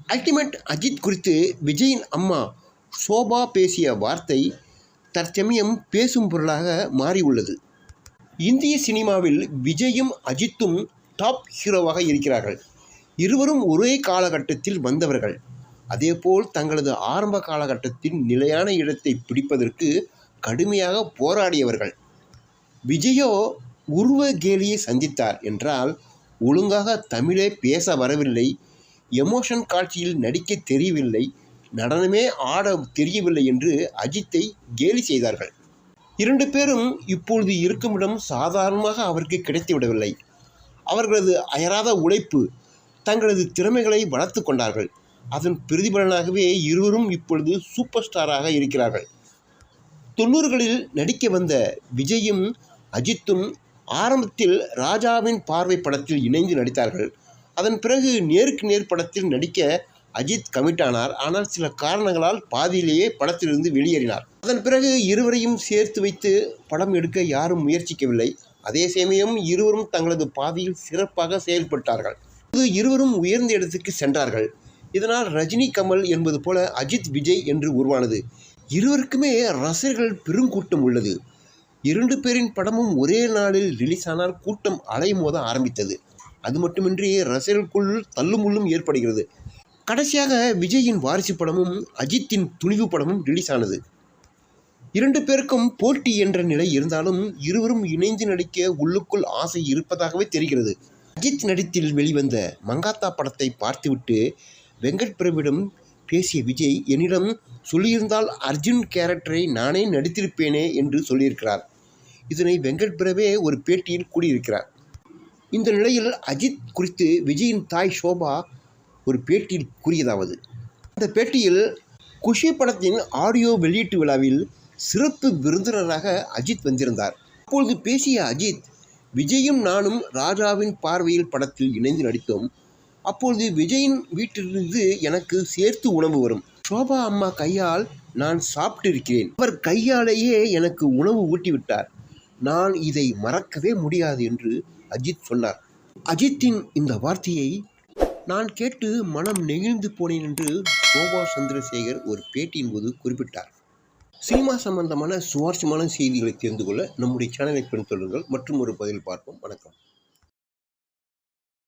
Ultimate Ajith குறித்து விஜயின் அம்மா சோபா பேசிய வார்த்தை தற்சமயம் பேசும் பொருளாக மாறியுள்ளது. இந்திய சினிமாவில் விஜயும் அஜித்தும் டாப் ஹீரோவாக இருக்கிறார்கள். இருவரும் ஒரே காலகட்டத்தில் வந்தவர்கள். அதேபோல் தங்களது ஆரம்ப காலகட்டத்தில் நிலையான இடத்தை பிடிப்பதற்கு கடுமையாக போராடியவர்கள். விஜயோ உருவ கேலியை சந்தித்தார் என்றால் ஒழுங்காக தமிழே பேச வரவில்லை, எமோஷன் காட்சியில் நடிக்க தெரியவில்லை, நடனமே ஆட தெரியவில்லை என்று அஜித்தை கேலி செய்தார்கள். இரண்டு பேரும் இப்பொழுது இருக்குமிடம் சாதாரணமாக அவருக்கு கிடைத்துவிடவில்லை. அவர்களது அயராத உழைப்பு, தங்களது திறமைகளை வளர்த்து கொண்டார்கள். அதன் பிரதிபலனாகவே இருவரும் இப்பொழுது சூப்பர் ஸ்டாராக இருக்கிறார்கள். 90களில் நடிக்க வந்த விஜயும் அஜித்தும் ஆரம்பத்தில் ராஜாவின் பார்வை படத்தில் இணைந்து நடித்தார்கள். அதன் பிறகு நேருக்கு நேர் படத்தில் நடிக்க அஜித் கமிட்டானார். ஆனால் சில காரணங்களால் பாதியிலேயே படத்திலிருந்து வெளியேறினார். அதன் பிறகு இருவரையும் சேர்த்து வைத்து படம் எடுக்க யாரும் முயற்சிக்கவில்லை. அதே சமயம் இருவரும் தங்களது பாதையில் சிறப்பாக செயல்பட்டார்கள். இருவரும் உயர்ந்த இடத்துக்கு சென்றார்கள். இதனால் ரஜினி கமல் என்பது போல அஜித் விஜய் என்று உருவானது. இருவருக்குமே ரசிகர்கள் பெருங்கூட்டம் உள்ளது. இரண்டு பேரின் படமும் ஒரே நாளில் ரிலீஸ் ஆனால் கூட்டம் அலைமோத ஆரம்பித்தது. அது மட்டுமின்றி ரசிகர்களுக்குள் தள்ளுமுள்ளும் ஏற்படுகிறது. கடைசியாக விஜயின் வாரிசு படமும் அஜித்தின் துணிவு படமும் ரிலீஸ் ஆனது. இரண்டு பேருக்கும் போட்டி என்ற நிலை இருந்தாலும் இருவரும் இணைந்து நடிக்க உள்ளுக்குள் ஆசை இருப்பதாகவே தெரிகிறது. அஜித் நடித்தில் வெளிவந்த மங்காத்தா படத்தை பார்த்துவிட்டு வெங்கட் பிரபுவிடம் பேசிய விஜய், என்னிடம் சொல்லியிருந்தால் அர்ஜுன் கேரக்டரை நானே நடித்திருப்பேனே என்று சொல்லியிருக்கிறார். இதனை வெங்கட் பிரபே ஒரு பேட்டியில் கூறியிருக்கிறார். இந்த நிலையில் அஜித் குறித்து விஜயின் தாய் சோபா ஒரு பேட்டியில் கூறியதாவது, அந்த பேட்டியில் குஷி படத்தின் ஆடியோ வெளியீட்டு விழாவில் சிறப்பு விருந்தினராக அஜித் வந்திருந்தார். அப்பொழுது பேசிய அஜித், விஜயும் நானும் ராஜாவின் பார்வையில் படத்தில் இணைந்து நடித்தோம். அப்பொழுது விஜயின் வீட்டிலிருந்து எனக்கு சேர்த்து உணவு வரும். சோபா அம்மா கையால் நான் சாப்பிட்டிருக்கிறேன். அவர் கையாலேயே எனக்கு உணவு ஊட்டிவிட்டார். நான் இதை மறக்கவே முடியாது என்று அஜித் சொன்னார். அஜித்தின் இந்த வார்த்தையை நான் கேட்டு மனம் நெகிழ்ந்து போனேன் என்று சோபா சந்திரசேகர் ஒரு பேட்டியின் போது குறிப்பிட்டார். சினிமா சம்பந்தமான சுவாரஸ்யமான செய்திகளை தெரிந்து கொள்ள நம்முடைய சேனலை பின்தொடருங்கள். மற்றும் ஒரு பதில் பார்ப்போம். வணக்கம்.